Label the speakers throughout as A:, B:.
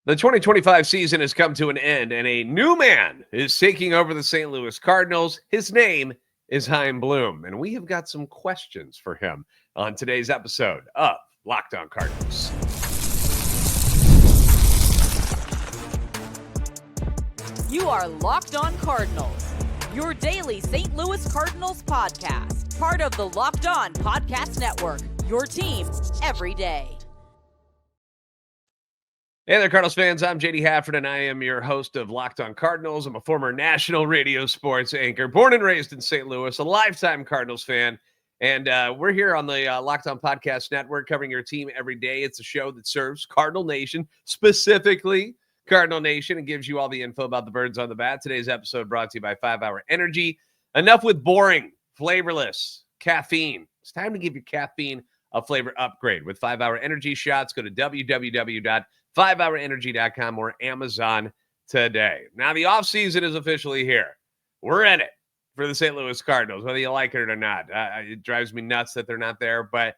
A: The 2025 season has come to an end, and a new man is taking over the St. Louis Cardinals. His name is Chaim Bloom, and we have got some questions for him on today's episode of Locked On Cardinals.
B: You are Locked On Cardinals, your daily St. Louis Cardinals podcast, part of the Locked On Podcast Network, your team every day.
A: Hey there, Cardinals fans. I'm JD Hafron, and I am your host of Locked On Cardinals. I'm a former national radio sports anchor, born and raised in St. Louis, a lifetime Cardinals fan. And we're here on the Locked On Podcast Network covering your team every day. It's a show that serves Cardinal Nation, specifically Cardinal Nation, and gives you all the info about the birds on the bat. Today's episode brought to you by 5 Hour Energy. Enough with boring, flavorless caffeine. It's time to give your caffeine a flavor upgrade with 5 Hour Energy shots. Go to www.5hourenergy.com or Amazon today. Now, the offseason is officially here. We're in it for the St. Louis Cardinals, whether you like it or not. It drives me nuts that they're not there, but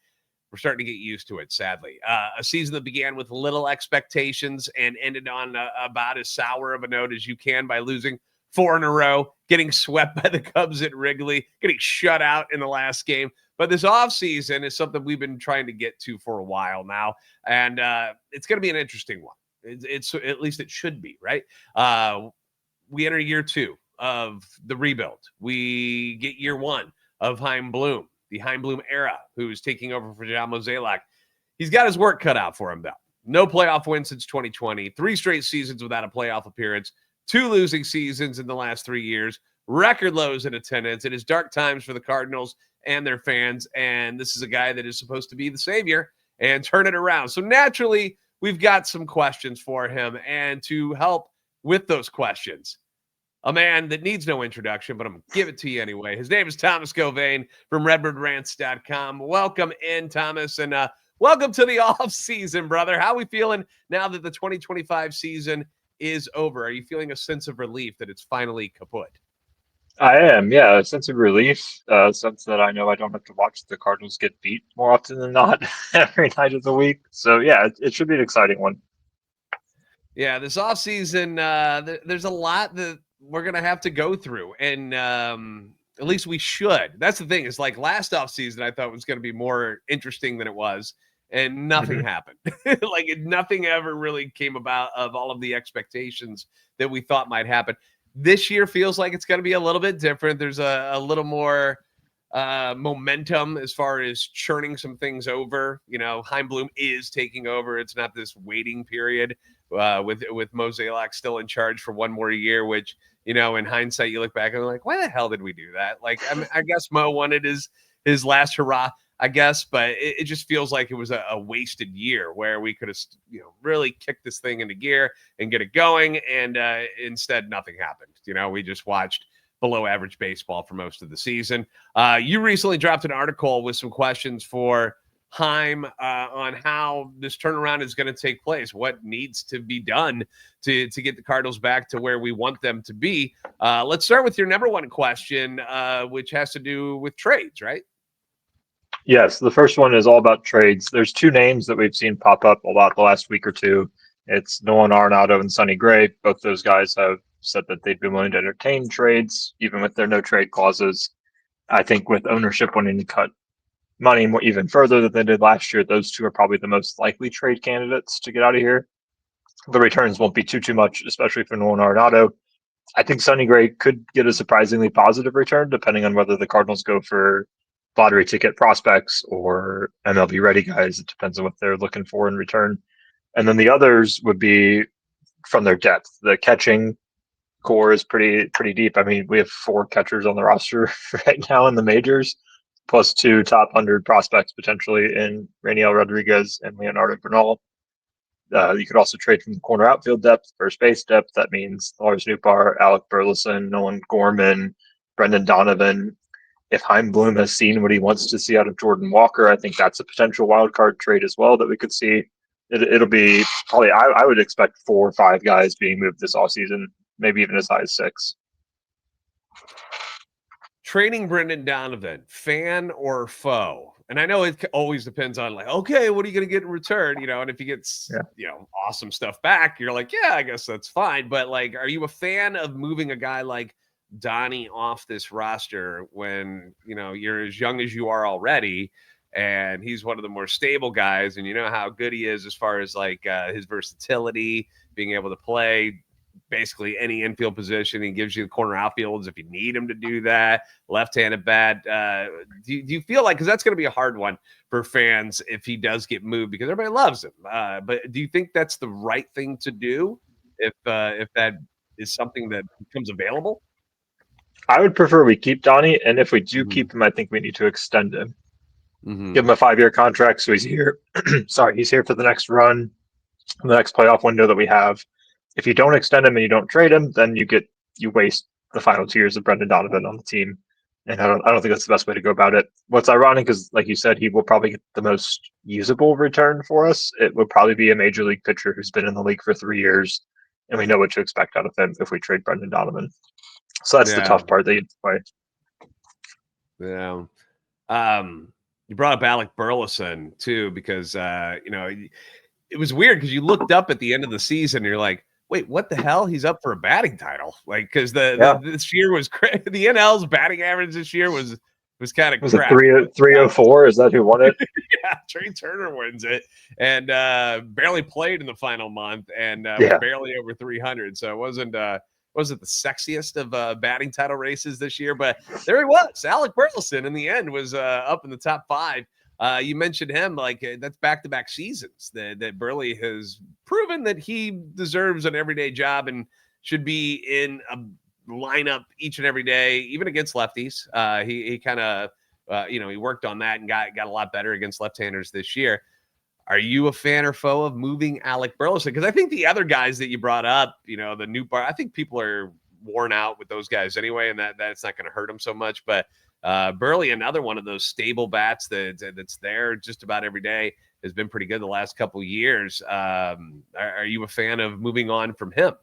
A: we're starting to get used to it, sadly. A season that began with little expectations and ended on about as sour of a note as you can by losing 4 in a row, getting swept by the Cubs at Wrigley, getting shut out in the last game. But this offseason is something we've been trying to get to for a while now, and it's going to be an interesting one. It's at least it should be, right? We enter year 2 of the rebuild. We get year 1 of Chaim Bloom, the Chaim Bloom era, who's taking over for John Mozeliak. He's got his work cut out for him, though. No playoff win since 2020, 3 straight seasons without a playoff appearance, 2 losing seasons in the last 3 years, record lows in attendance. It is dark times for the Cardinals and their fans, and this is a guy that is supposed to be the savior and turn it around. So naturally, we've got some questions for him, and to help with those questions, a man that needs no introduction, but I'm going to give it to you anyway. His name is Thomas Gauvain from RedbirdRants.com. Welcome in, Thomas, and welcome to the off-season, brother. How are we feeling now that the 2025 season is over? Are you feeling a sense of relief that it's finally kaput?
C: I am, yeah, a sense of relief, a sense that I know I don't have to watch the Cardinals get beat more often than not every night of the week. So, yeah, it should be an exciting one.
A: Yeah, this offseason, there's a lot that we're going to have to go through, and at least we should. That's the thing. Is like last offseason, I thought was going to be more interesting than it was, and nothing happened. Like nothing ever really came about of all of the expectations that we thought might happen. This year feels like it's going to be a little bit different. There's a little more momentum as far as churning some things over. You know, Chaim Bloom is taking over. It's not this waiting period with Mozeliak still in charge for one more year, which, you know, in hindsight, you look back and you're like, why the hell did we do that? Like, I guess Mo wanted his last hurrah, I guess, but it just feels like it was a wasted year where we could have, you know, really kicked this thing into gear and get it going. And instead, nothing happened. You know, we just watched below average baseball for most of the season. You recently dropped an article with some questions for Chaim on how this turnaround is going to take place, what needs to be done to get the Cardinals back to where we want them to be. Let's start with your number one question, which has to do with trades, right?
C: Yes, the first one is all about trades. There's 2 names that we've seen pop up a lot the last week or two. It's Nolan Arenado and Sonny Gray. Both those guys have said that they'd be willing to entertain trades, even with their no trade clauses. I think with ownership wanting to cut money more, even further than they did last year, those 2 are probably the most likely trade candidates to get out of here. The returns won't be too much, especially for Nolan Arenado. I think Sonny Gray could get a surprisingly positive return, depending on whether the Cardinals go for lottery ticket prospects or MLB ready guys. It depends on what they're looking for in return. And then the others would be from their depth. The catching core is pretty deep. I mean, we have 4 catchers on the roster right now in the majors, plus 2 top 100 prospects potentially in Raniel Rodriguez and Leonardo Bernal. You could also trade from the corner outfield depth, first base depth. That means Lars Nootbaar, Alec Burleson, Nolan Gorman, Brendan Donovan. If Chaim Bloom has seen what he wants to see out of Jordan Walker, I think that's a potential wild card trade as well that we could see. It'll be probably, I would expect 4 or 5 guys being moved this offseason, maybe even as high as 6.
A: Trading Brendan Donovan, fan or foe? And I know it always depends on like, okay, what are you going to get in return? And if he gets, awesome stuff back, you're like, yeah, I guess that's fine. But like, are you a fan of moving a guy like Donnie off this roster when, you're as young as you are already? And he's one of the more stable guys, and you know how good he is as far as like his versatility, being able to play basically any infield position. He gives you the corner outfields if you need him to do that. Left-handed bat. Do you feel like, because that's going to be a hard one for fans if he does get moved, because everybody loves him. But do you think that's the right thing to do if that is something that becomes available?
C: I would prefer we keep Donnie, and if we do keep him, I think we need to extend him. Give him a 5-year contract, so he's here. He's here for the next run, the next playoff window that we have. If you don't extend him and you don't trade him, then you waste the final 2 years of Brendan Donovan on the team, and I don't think that's the best way to go about it. What's ironic is, like you said, he will probably get the most usable return for us. It would probably be a major league pitcher who's been in the league for 3 years, and we know what to expect out of him if we trade Brendan Donovan. So that's the tough part that you play.
A: Yeah. You brought up Alec Burleson too, because it was weird because you looked up at the end of the season and you're like, wait, what the hell? He's up for a batting title. Like, because this year was crazy. The NL's batting average this year was kind of crap.
C: Was it 304? Is that who won it?
A: Yeah, Trey Turner wins it, and barely played in the final month, and was barely over 300. So it wasn't the sexiest of batting title races this year, but there he was. Alec Burleson in the end was up in the top 5. You mentioned him, like that's back-to-back seasons that Burley has proven that he deserves an everyday job and should be in a lineup each and every day, even against lefties. He kind of, he worked on that and got a lot better against left-handers this year. Are you a fan or foe of moving Alec Burleson? Because I think the other guys that you brought up, the Nootbaar, I think people are worn out with those guys anyway, and that's not going to hurt them so much. But Burley, another one of those stable bats that's there just about every day, has been pretty good the last couple of years. Are you a fan of moving on from him?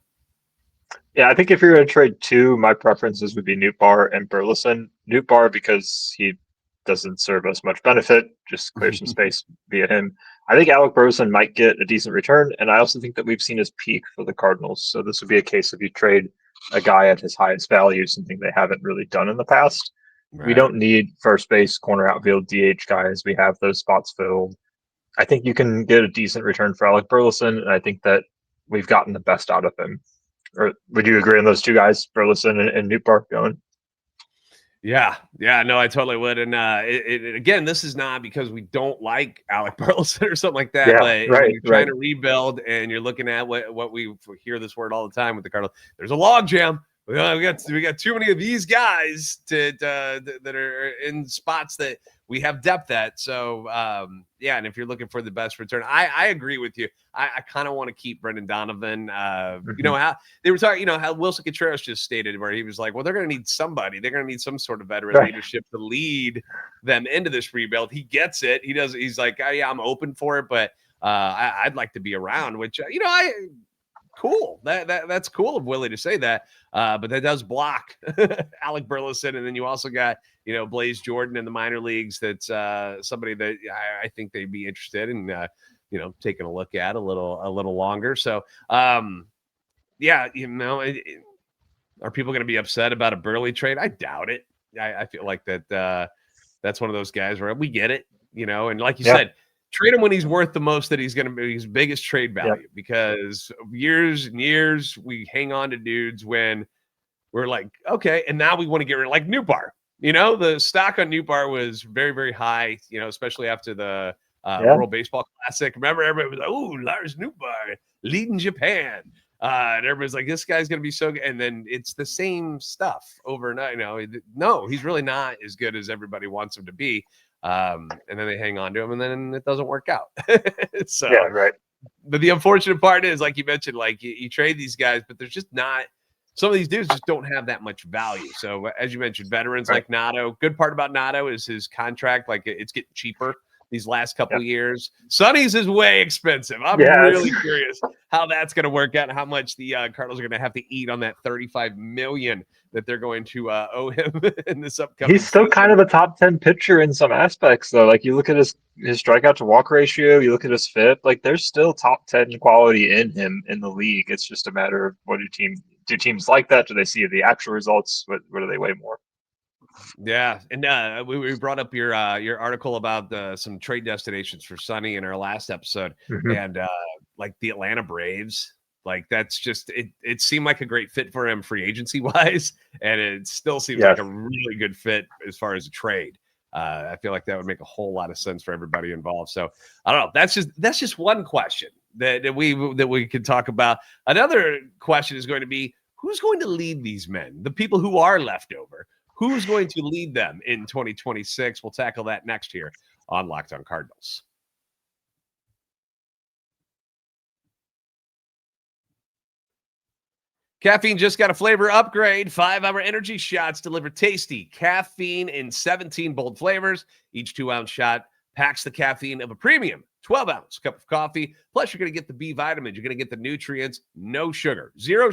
C: Yeah, I think if you're going to trade two, my preferences would be Nootbaar and Burleson. Nootbaar because he doesn't serve us much benefit, just clear some space via him. I think Alec Burleson might get a decent return, and I also think that we've seen his peak for the Cardinals. So this would be a case of you trade a guy at his highest value, something they haven't really done in the past. Right. We don't need first base, corner outfield, DH guys. We have those spots filled. I think you can get a decent return for Alec Burleson, and I think that we've gotten the best out of him. Or would you agree on those two guys, Burleson and Nootbaar going?
A: Yeah, no, I totally would. And again, this is not because we don't like Alec Burleson or something like that.
C: Yeah,
A: but
C: right,
A: you're trying to rebuild, and you're looking at what we hear this word all the time with the Cardinals. There's a log jam. We got too many of these guys that are in spots that we have depth at. So and if you're looking for the best return, I agree with you. I kind of want to keep Brendan Donovan. You know how they were talking. You know how Wilson Contreras just stated, where he was like, "Well, they're going to need somebody. They're going to need some sort of veteran leadership to lead them into this rebuild." He gets it. He does. He's like, "Yeah, I'm open for it, but I'd like to be around." Which cool. That's cool of Willie to say that. But that does block Alec Burleson, and then you also got Blaze Jordan in the minor leagues. That's somebody that I think they'd be interested in taking a look at a little longer. So are people going to be upset about a Burley trade? I doubt it. I feel like that's one of those guys where we get it, and like you said, trade him when he's worth the most, that he's going to be his biggest trade value, because years and years we hang on to dudes when we're like, okay, and now we want to get rid of, like Nootbaar. The stock on Nootbaar was very, very high, especially after the World Baseball Classic. Remember, everybody was like, "Oh, Lars Nootbaar leading Japan." And everybody's like, "This guy's going to be so good." And then it's the same stuff overnight. No, he's really not as good as everybody wants him to be. And then they hang on to him, and then it doesn't work out. So, but the unfortunate part is, like you mentioned, like you trade these guys, but there's just not. Some of these dudes just don't have that much value. So as you mentioned, veterans like Nato. Good part about Nato is his contract. Like it's getting cheaper. these last couple years. Sonny's is way expensive. I'm
C: Yes.
A: really curious how that's going to work out and how much the Cardinals are going to have to eat on that $35 million that they're going to owe him in this upcoming
C: He's still
A: season.
C: kind of a top 10 pitcher in some aspects, though. Like, you look at his strikeout to walk ratio, you look at his FIP, like, there's still top 10 quality in him in the league. It's just a matter of do teams like that? Do they see the actual results? What do they weigh more?
A: Yeah, and we brought up your article about some trade destinations for Sonny in our last episode, and like the Atlanta Braves, like that's just it seemed like a great fit for him free agency wise, and it still seems like a really good fit as far as a trade. I feel like that would make a whole lot of sense for everybody involved. So I don't know. That's just one question that we could talk about. Another question is going to be, who's going to lead these men, the people who are left over? Who's going to lead them in 2026? We'll tackle that next here on Locked On Cardinals. Caffeine just got a flavor upgrade. 5-hour energy shots deliver tasty caffeine in 17 bold flavors. Each 2-ounce shot packs the caffeine of a premium 12-ounce cup of coffee. Plus, you're going to get the B vitamins. You're going to get the nutrients. No sugar, zero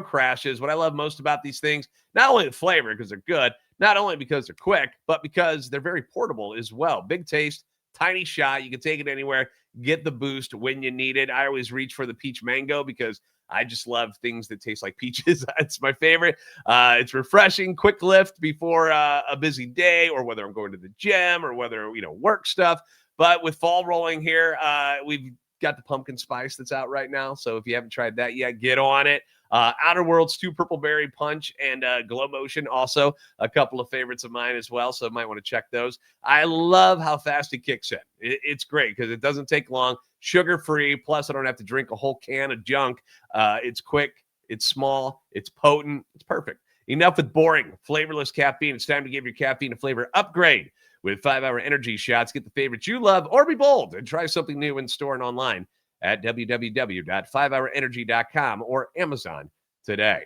A: crashes. What I love most about these things, not only the flavor because they're good, not only because they're quick, but because they're very portable as well. Big taste, tiny shot. You can take it anywhere. Get the boost when you need it. I always reach for the peach mango because I just love things that taste like peaches. It's my favorite. It's refreshing, quick lift before a busy day, or whether I'm going to the gym or whether, work stuff. But with fall rolling here, we've got the pumpkin spice that's out right now. So if you haven't tried that yet, get on it. Outer Worlds 2 Purple Berry Punch and Glow Motion, also a couple of favorites of mine as well. So you might want to check those. I love how fast it kicks in. It's great because it doesn't take long. Sugar-free, plus I don't have to drink a whole can of junk. It's quick, it's small, it's potent, it's perfect. Enough with boring, flavorless caffeine. It's time to give your caffeine a flavor upgrade with 5-hour energy shots. Get the favorites you love, or be bold and try something new in store and online at www.5hourenergy.com or Amazon today.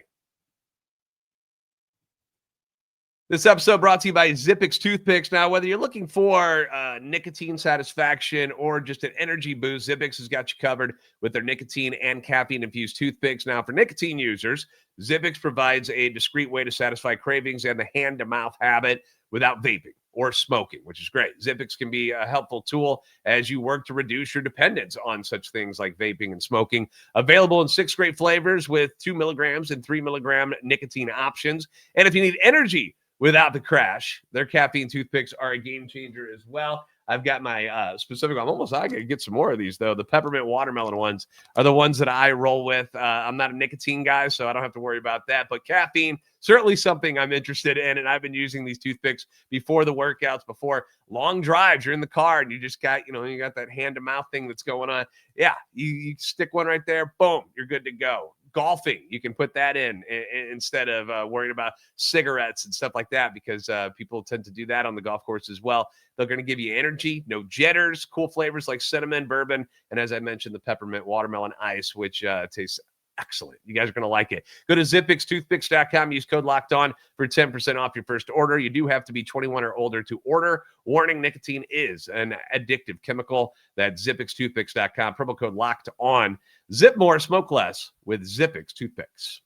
A: This episode brought to you by Zippix Toothpicks. Now, whether you're looking for nicotine satisfaction or just an energy boost, Zippix has got you covered with their nicotine and caffeine-infused toothpicks. Now, for nicotine users, Zippix provides a discreet way to satisfy cravings and the hand-to-mouth habit without vaping or smoking, which is great. Zippix can be a helpful tool as you work to reduce your dependence on such things like vaping and smoking. Available in 6 great flavors with 2 milligrams and 3 milligram nicotine options. And if you need energy without the crash, their caffeine toothpicks are a game changer as well. I've got my specific, I could get some more of these though. The peppermint watermelon ones are the ones that I roll with. I'm not a nicotine guy, so I don't have to worry about that. But caffeine, certainly something I'm interested in. And I've been using these toothpicks before the workouts, before long drives. You're in the car and you just got, you got that hand to mouth thing that's going on. Yeah, you stick one right there. Boom, you're good to go. Golfing, you can put that in instead of worrying about cigarettes and stuff like that, because people tend to do that on the golf course as well. They're going to give you energy, no jitters, cool flavors like cinnamon, bourbon, and as I mentioned, the peppermint watermelon ice, which tastes excellent. You guys are going to like it. Go to zippixtoothpicks.com. Use code LOCKEDON for 10% off your first order. You do have to be 21 or older to order. Warning, nicotine is an addictive chemical. That's zippixtoothpicks.com. Promo code LOCKEDON. Zip more, smoke less with Zippix Toothpicks.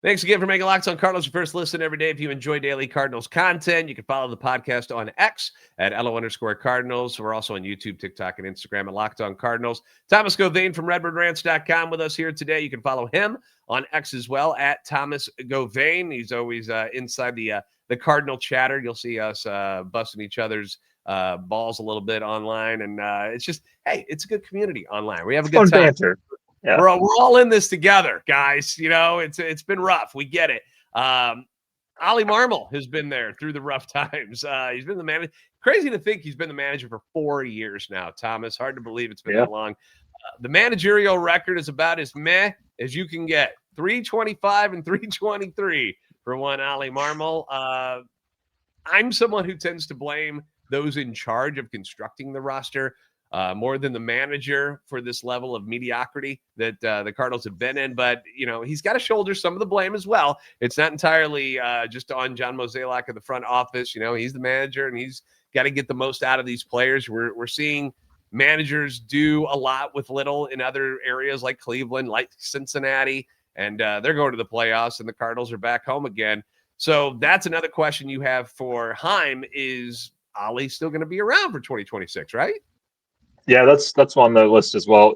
A: Thanks again for making Locked On Cardinals your first listen every day. If you enjoy daily Cardinals content, you can follow the podcast on X at @LO_Cardinals. We're also on YouTube, TikTok, and Instagram at Locked On Cardinals. Thomas Gauvain from RedbirdRants.com with us here today. You can follow him on X as well at Thomas Gauvain. He's always inside the Cardinal chatter. You'll see us busting each other's balls a little bit online. And it's just, hey, it's a good community online. We have a good time.
C: Banter. Yeah.
A: We're all in this together, guys. It's been rough. We get it. Oli Marmol has been there through the rough times. He's been the manager. Crazy to think he's been the manager for 4 years now, Thomas. Hard to believe it's been that long. The managerial record is about as meh as you can get. 325 and 323 for one Oli Marmol. I'm someone who tends to blame those in charge of constructing the roster. more than the manager for this level of mediocrity that the Cardinals have been in. But, he's got to shoulder some of the blame as well. It's not entirely just on John Mozeliak in the front office. He's the manager, and he's got to get the most out of these players. We're seeing managers do a lot with little in other areas like Cleveland, like Cincinnati, and they're going to the playoffs, and the Cardinals are back home again. So that's another question you have for Chaim. Is Oli still going to be around for 2026, right?
C: Yeah, that's on the list as well.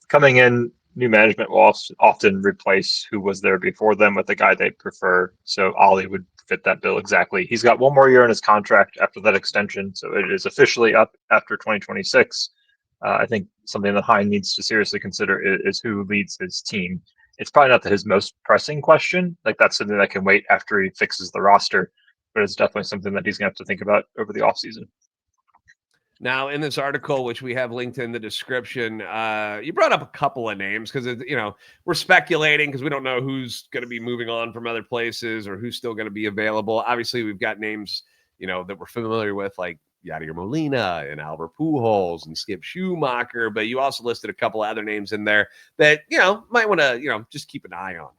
C: Coming in, new management will often replace who was there before them with the guy they prefer. So Oli would fit that bill exactly. He's got one more year in his contract after that extension, so it is officially up after 2026. I think something that Chaim needs to seriously consider is who leads his team. It's probably not his most pressing question. Like, that's something that can wait after he fixes the roster, but it's definitely something that he's going to have to think about over the offseason.
A: Now, in this article, which we have linked in the description, you brought up a couple of names because, we're speculating because we don't know who's going to be moving on from other places or who's still going to be available. Obviously, we've got names, that we're familiar with, like Yadier Molina and Albert Pujols and Skip Schumacher, but you also listed a couple of other names in there that, might want to, just keep an eye on.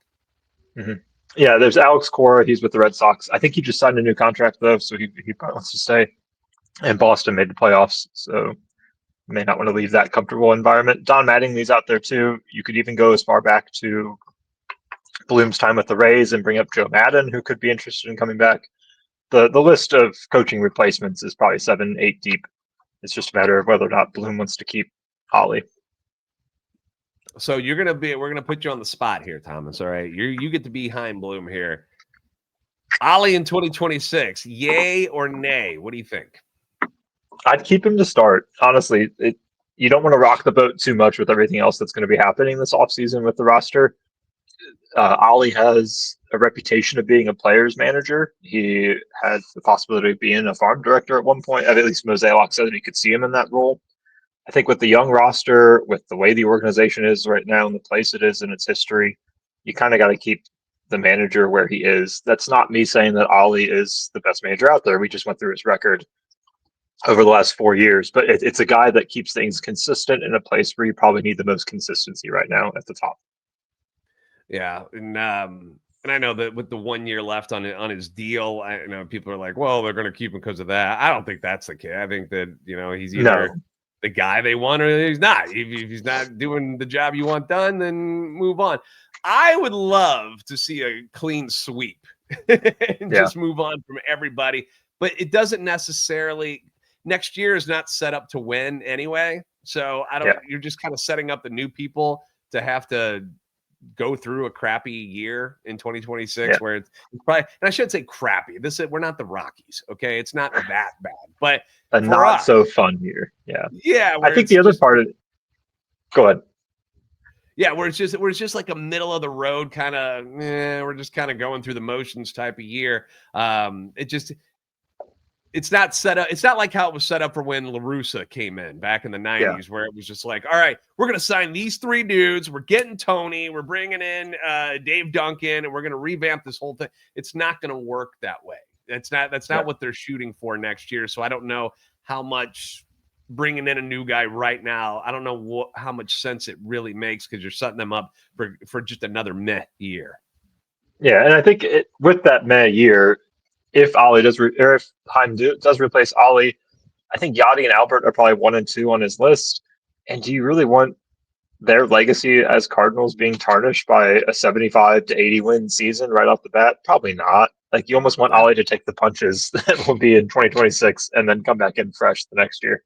C: Mm-hmm. Yeah, there's Alex Cora. He's with the Red Sox. I think he just signed a new contract, though, so he probably wants to stay. And Boston made the playoffs, so may not want to leave that comfortable environment. Don Mattingly's out there, too. You could even go as far back to Bloom's time with the Rays and bring up Joe Madden, who could be interested in coming back. The list of coaching replacements is probably 7-8 deep. It's just a matter of whether or not Bloom wants to keep Oli.
A: So we're gonna put you on the spot here, Thomas. All right, you get to be Chaim Bloom here. Oli in 2026, yay or nay? What do you think?
C: I'd keep him to start. Honestly, you don't want to rock the boat too much with everything else that's going to be happening this offseason with the roster. Oli has a reputation of being a player's manager. He had the possibility of being a farm director at one point. At least Mozeliak said that he could see him in that role. I think with the young roster, with the way the organization is right now and the place it is in its history, you kind of got to keep the manager where he is. That's not me saying that Oli is the best manager out there. We just went through his record over the last 4 years, but it's a guy that keeps things consistent in a place where you probably need the most consistency right now at the top.
A: Yeah, and I know that with the 1 year left on his deal, I know people are like, well, they're going to keep him because of that. I don't think that's the case. I think that he's either the guy they want or he's not. If he's not doing the job you want done, then move on. I would love to see a clean sweep and just move on from everybody, but it doesn't necessarily. Next year is not set up to win anyway. So you're just kind of setting up the new people to have to go through a crappy year in 2026 where it's probably, and I should say crappy. We're not the Rockies. Okay. It's not that bad, but
C: a not so fun year. Yeah.
A: Yeah.
C: I think the other part of it, go ahead.
A: Yeah. Where it's just like a middle of the road kind of, we're just kind of going through the motions type of year. It's not set up. It's not like how it was set up for when La Russa came in back in the 90s, where it was just like, all right, we're going to sign these 3 dudes. We're getting Tony. We're bringing in Dave Duncan, and we're going to revamp this whole thing. It's not going to work that way. That's not what they're shooting for next year. So I don't know how much bringing in a new guy right now. I don't know how much sense it really makes because you're setting them up for just another meh year.
C: Yeah, and I think with that meh year, if Oli does, or if Chaim does replace Oli, I think Yadi and Albert are probably 1 and 2 on his list. And do you really want their legacy as Cardinals being tarnished by a 75 to 80 win season right off the bat? Probably not. Like, you almost want Oli to take the punches that will be in 2026 and then come back in fresh the next year.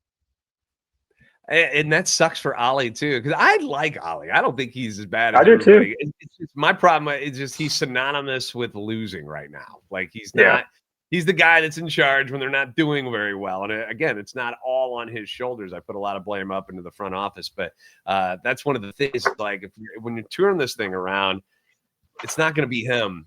A: And that sucks for Oli too, because I like Oli. I don't think he's as bad as
C: I do
A: everybody.
C: too.
A: It's just, my problem is just he's synonymous with losing right now. Like, he's not. He's the guy that's in charge when they're not doing very well. And again, it's not all on his shoulders. I put a lot of blame up into the front office, but that's one of the things. Like, when you turn this thing around, it's not going to be him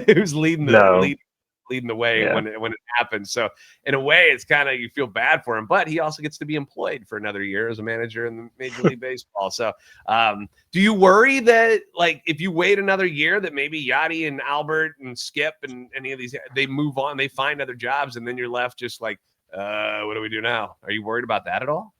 A: who's leading the way when it happens. So in a way, it's kind of, you feel bad for him, but he also gets to be employed for another year as a manager in the Major League Baseball. So do you worry that, like, if you wait another year that maybe Yadi and Albert and Skip and any of these, they move on, they find other jobs, and then you're left just like, what do we do now? Are you worried about that at all?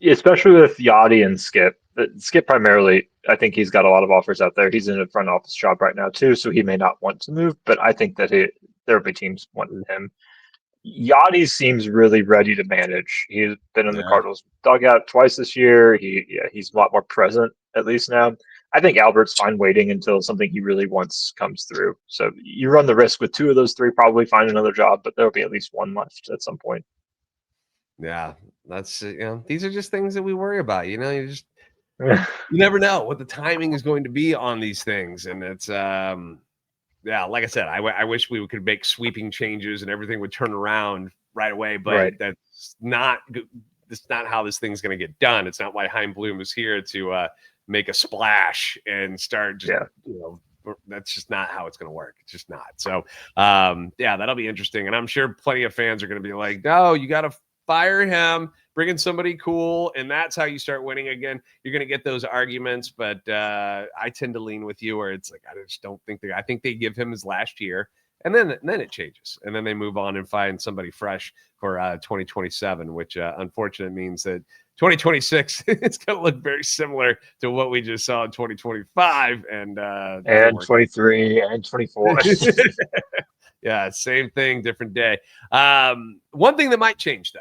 C: especially with Yachty and Skip. Skip primarily, I think he's got a lot of offers out there. He's in a front office job right now too, so he may not want to move. But I think that there will be teams wanting him. Yachty seems really ready to manage. He's been in the Cardinals dugout twice this year. He's a lot more present at least now. I think Albert's fine waiting until something he really wants comes through. So you run the risk with two of those three probably find another job, but there'll be at least one left at some point.
A: Yeah, that's these are just things that we worry about. You never know what the timing is going to be on these things, and it's like I said, I wish we could make sweeping changes and everything would turn around right away, but that's not how this thing's going to get done. It's not why Chaim Bloom is here to make a splash and start that's just not how it's going to work. It's just not. So that'll be interesting, and I'm sure plenty of fans are going to be like, no, you got to fire him, bring in somebody cool, and that's how you start winning again. You're going to get those arguments, but I tend to lean with you where it's like, I just don't think I think they give him his last year, and then it changes, and then they move on and find somebody fresh for 2027, which unfortunately means that 2026 it's going to look very similar to what we just saw in 2025 and
C: 23 and 24.
A: Yeah, same thing, different day. One thing that might change,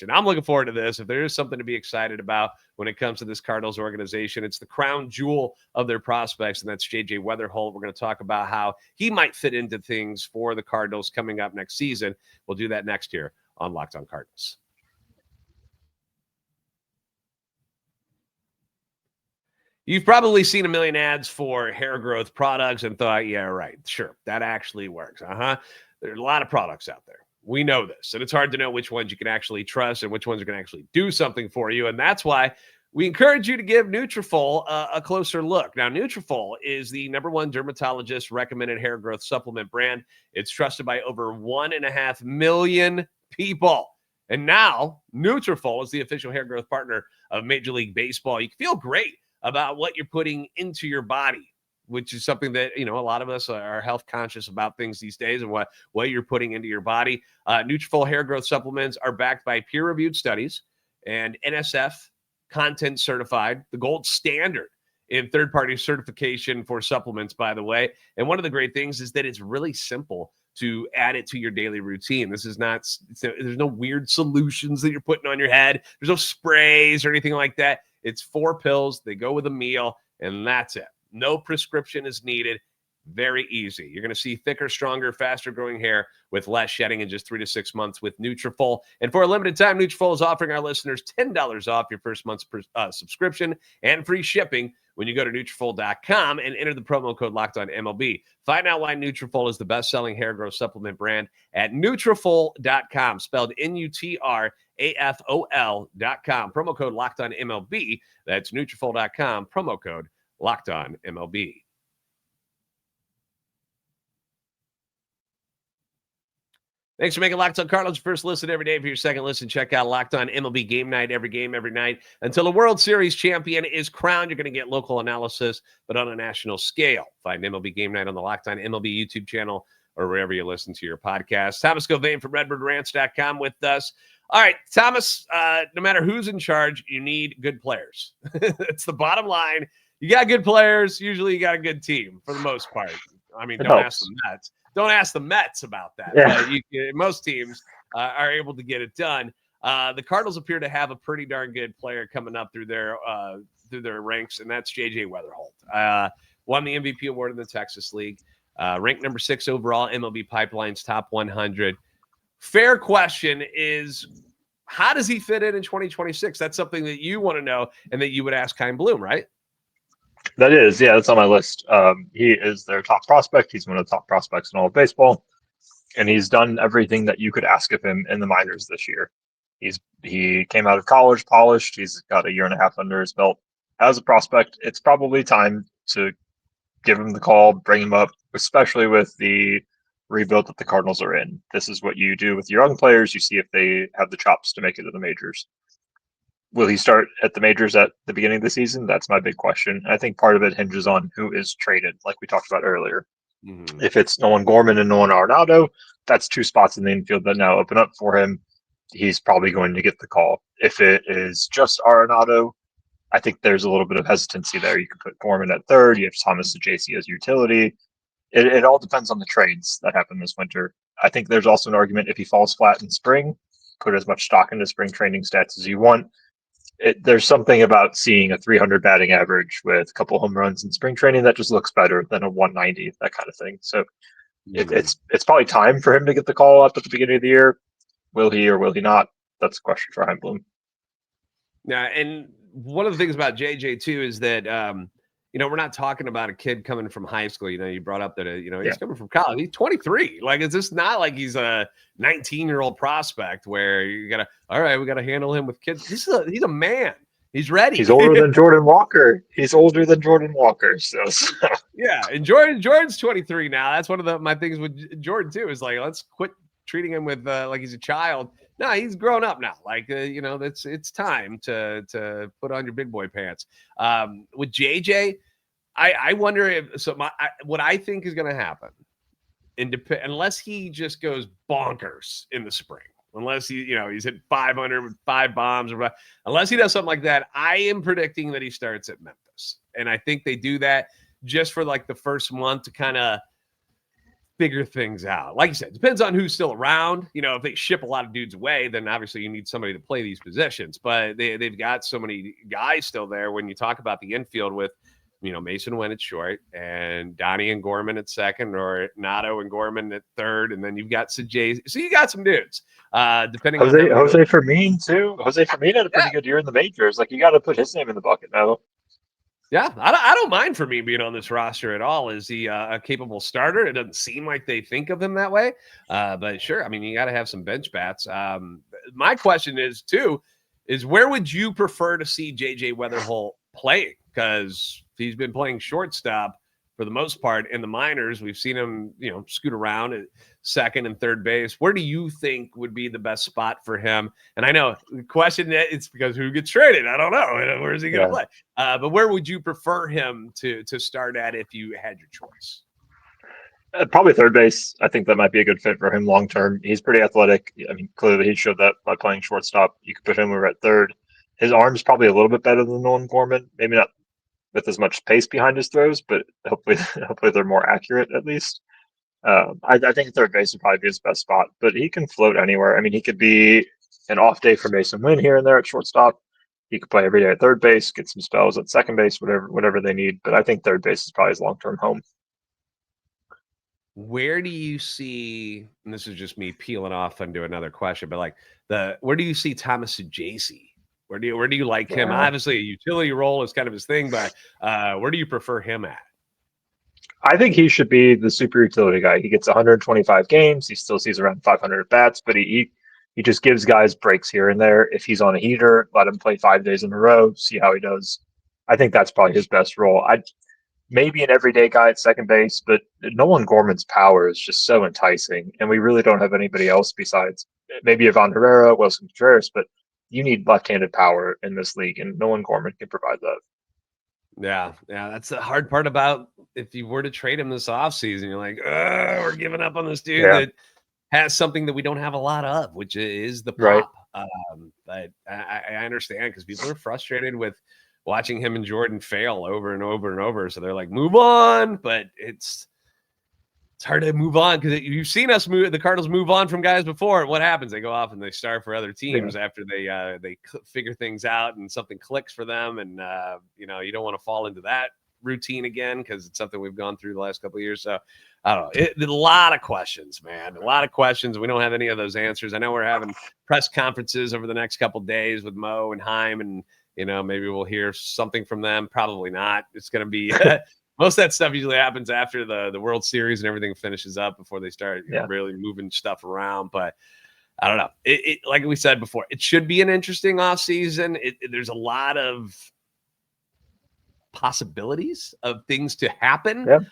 A: and I'm looking forward to this. If there is something to be excited about when it comes to this Cardinals organization, it's the crown jewel of their prospects, and that's JJ Wetherholt. We're going to talk about how he might fit into things for the Cardinals coming up next season. We'll do that next year on Locked On Cardinals. You've probably seen a million ads for hair growth products and thought, yeah, right, sure, that actually works. There are a lot of products out there. We know this, and it's hard to know which ones you can actually trust and which ones are going to actually do something for you, and that's why we encourage you to give Nutrafol a closer look. Now, Nutrafol is the #1 dermatologist-recommended hair growth supplement brand. It's trusted by over 1.5 million people. And now, Nutrafol is the official hair growth partner of Major League Baseball. You can feel great about what you're putting into your body, which is something that, a lot of us are health conscious about things these days and what you're putting into your body. Nutrafol hair growth supplements are backed by peer-reviewed studies and NSF content certified, the gold standard in third-party certification for supplements, by the way. And one of the great things is that it's really simple to add it to your daily routine. This is not, there's no weird solutions that you're putting on your head. There's no sprays or anything like that. It's 4 pills. They go with a meal, and that's it. No prescription is needed. Very easy. You're going to see thicker, stronger, faster growing hair with less shedding in just 3 to 6 months with Nutrafol. And for a limited time, Nutrafol is offering our listeners $10 off your first month's subscription and free shipping when you go to Nutrafol.com and enter the promo code LOCKEDONMLB. Find out why Nutrafol is the best-selling hair growth supplement brand at Nutrafol.com, spelled Nutrafol.com. Promo code LOCKEDONMLB. That's Nutrafol.com, promo code LOCKEDONMLB. Thanks for making Locked On Cardinals your first listen every day. For your second listen, check out Locked On MLB Game Night, every game, every night. Until the World Series champion is crowned, you're going to get local analysis, but on a national scale. Find MLB Game Night on the Locked On MLB YouTube channel or wherever you listen to your podcast. Thomas Gauvain from RedbirdRanch.com with us. All right, Thomas, no matter who's in charge, you need good players. It's the bottom line. You got good players, usually you got a good team for the most part. I mean, don't ask the Mets. Don't ask the Mets about that.
C: Yeah.
A: But most teams are able to get it done. The Cardinals appear to have a pretty darn good player coming up through their ranks, and that's JJ Wetherholt. Won the MVP award in the Texas League. Ranked number 6 overall, MLB Pipeline's top 100. Fair question is, how does he fit in 2026? That's something that you want to know and that you would ask Chaim Bloom, right?
C: That is, yeah, that's on my list. He is their top prospect. He's one of the top prospects in all of baseball, and he's done everything that you could ask of him in the minors this year. He came out of college polished. He's got 1.5 years under his belt. As a prospect, it's probably time to give him the call, bring him up, especially with the rebuild that the Cardinals are in. This is what you do with your young players. You see if they have the chops to make it to the majors. Will he start at the majors at the beginning of the season? That's my big question. I think part of it hinges on who is traded, like we talked about earlier. Mm-hmm. If it's Nolan Gorman and Nolan Arenado, that's 2 spots in the infield that now open up for him. he's probably going to get the call. If it is just Arenado, I think there's a little bit of hesitancy there. You could put Gorman at third. You have Thomas to JC as utility. It all depends on the trades that happen this winter. I think there's also an argument if he falls flat in spring, put as much stock into spring training stats as you want. There's something about seeing a 300 batting average with a couple home runs in spring training that just looks better than a 190, that kind of thing. So it's probably time for him to get the call up at the beginning of the year. Will he or will he not? That's a question for Chaim Bloom.
A: Yeah, and one of the things about JJ too is that we're not talking about a kid coming from high school. You brought up that he's coming from college. He's 23. Like, it's just not like he's a 19-year-old prospect where we gotta handle him with kids. He's a man. He's ready.
C: He's older than Jordan Walker. So
A: yeah, and Jordan's 23 now. That's one of my things with Jordan too. Is like, let's quit treating him with like he's a child. No, he's grown up now. Like, it's time to put on your big boy pants. With JJ, I wonder what I think is going to happen, unless he just goes bonkers in the spring, unless he's hit 500 with 5 bombs, or unless he does something like that, I am predicting that he starts at Memphis, and I think they do that just for like the first month to kind of figure things out. Like you said, depends on who's still around. If they ship a lot of dudes away, then obviously you need somebody to play these positions. But they've got so many guys still there. When you talk about the infield with, Mason Wynn at short and Donnie and Gorman at second, or Nato and Gorman at third, and then you've got Sajay. So you got some dudes. Depending on
C: Jose Fermin too. Jose Fermin had a pretty good year in the majors. Like, you got to put his name in the bucket now.
A: Yeah, I don't mind for me being on this roster at all. Is he a capable starter? It doesn't seem like they think of him that way. But sure, I mean, you got to have some bench bats. My question is where would you prefer to see JJ Wetherholt playing? Because he's been playing shortstop for the most part in the minors. We've seen him, scoot around at second and third base. Where do you think would be the best spot for him? And I know the question, it's because who gets traded? I don't know. Where is he going to play? But where would you prefer him to start at if you had your choice?
C: Probably third base. I think that might be a good fit for him long term. He's pretty athletic. I mean, clearly he showed that by playing shortstop. You could put him over at third. His arm's probably a little bit better than Nolan Gorman. Maybe not with as much pace behind his throws, but hopefully they're more accurate at least. I think third base would probably be his best spot, but he can float anywhere. I mean, he could be an off day for Mason Wynn here and there at shortstop. He could play every day at third base, get some spells at second base, whatever they need. But I think third base is probably his long-term home.
A: Where do you see, and this is just me peeling off into another question, but where do you see Thomas Gauvain? Where do you like him? Obviously, a utility role is kind of his thing, but where do you prefer him at?
C: I think he should be the super utility guy. He gets 125 games. He still sees around 500 at bats, but he just gives guys breaks here and there. If he's on a heater, let him play 5 days in a row, see how he does. I think that's probably his best role. Maybe an everyday guy at second base, but Nolan Gorman's power is just so enticing, and we really don't have anybody else besides maybe Ivan Herrera, Wilson Contreras, but you need left-handed power in this league, and Nolan Gorman can provide that.
A: Yeah, that's the hard part about if you were to trade him this offseason. You're like, we're giving up on this dude that has something that we don't have a lot of, which is the pop. Right. But I understand, because people are frustrated with watching him and Jordan fail over and over and over. So they're like, move on. But it's hard to move on, because you've seen the Cardinals move on from guys before. What happens? They go off and they start for other teams after they figure things out and something clicks for them. And, you don't want to fall into that routine again, because it's something we've gone through the last couple of years. So I don't know. A lot of questions, man. A lot of questions. We don't have any of those answers. I know we're having press conferences over the next couple of days with Mo and Chaim, and, maybe we'll hear something from them. Probably not. It's going to be most of that stuff usually happens after the World Series and everything finishes up, before they start really moving stuff around. But I don't know. It like we said before, it should be an interesting offseason. There's a lot of possibilities of things to happen.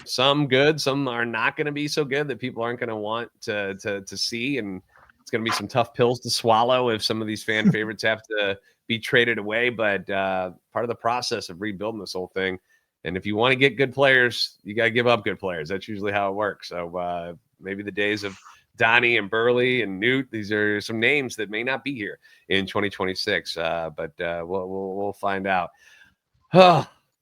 A: Some good, some are not going to be so good that people aren't going to want to see. And it's going to be some tough pills to swallow if some of these fan favorites have to be traded away. But part of the process of rebuilding this whole thing. And if you want to get good players, you got to give up good players. That's usually how it works. So maybe the days of Donnie and Burley and Newt. These are some names that may not be here in 2026, but we'll find out.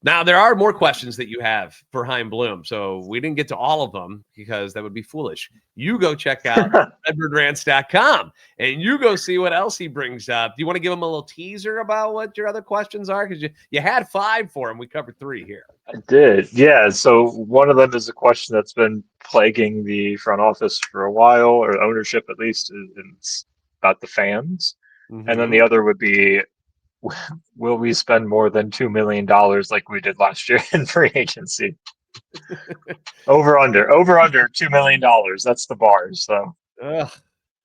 A: Now, there are more questions that you have for Chaim Bloom, so we didn't get to all of them because that would be foolish. You go check out redbirdrants.com and you go see what else he brings up. Do you want to give him a little teaser about what your other questions are? Because you had 5 for him. We covered 3 here.
C: I did. Yeah. So one of them is a question that's been plaguing the front office for a while, or ownership at least. It's about the fans.
A: Mm-hmm.
C: And then the other would be, will we spend more than $2 million like we did last year in free agency? over under $2 million. That's the bar. So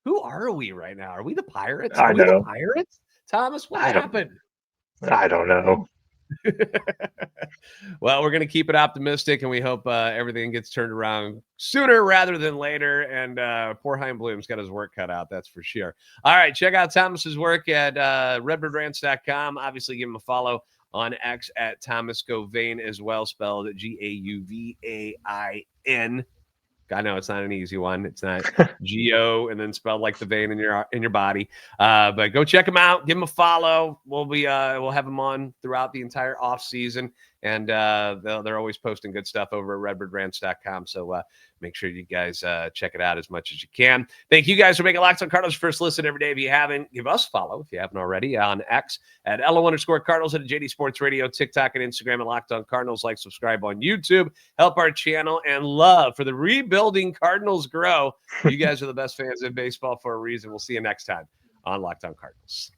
A: who are we right now? Are we the Pirates?
C: I
A: Are we
C: know.
A: the Pirates? Thomas, what happened?
C: I don't know.
A: Well, we're going to keep it optimistic, and we hope everything gets turned around sooner rather than later. And poor Chaim Bloom's got his work cut out, that's for sure. All right, check out Thomas's work at redbirdrants.com. Obviously, give him a follow on X at Thomas Gauvain as well, spelled Gauvain. I know it's not an easy one. It's not G-O and then spelled like the vein in your body. But go check them out. Give them a follow. We'll have them on throughout the entire off season, and they're always posting good stuff over at redbirdrants.com. So make sure you guys check it out as much as you can. Thank you guys for making Locked On Cardinals first listen every day. If you haven't, give us a follow if you haven't already on X at LO_Cardinals, at JD Sports Radio, TikTok and Instagram at Locked On Cardinals. Like, subscribe on YouTube, help our channel, and love for the rebuilding Cardinals grow. You guys are the best fans in baseball for a reason. We'll see you next time on Locked On Cardinals.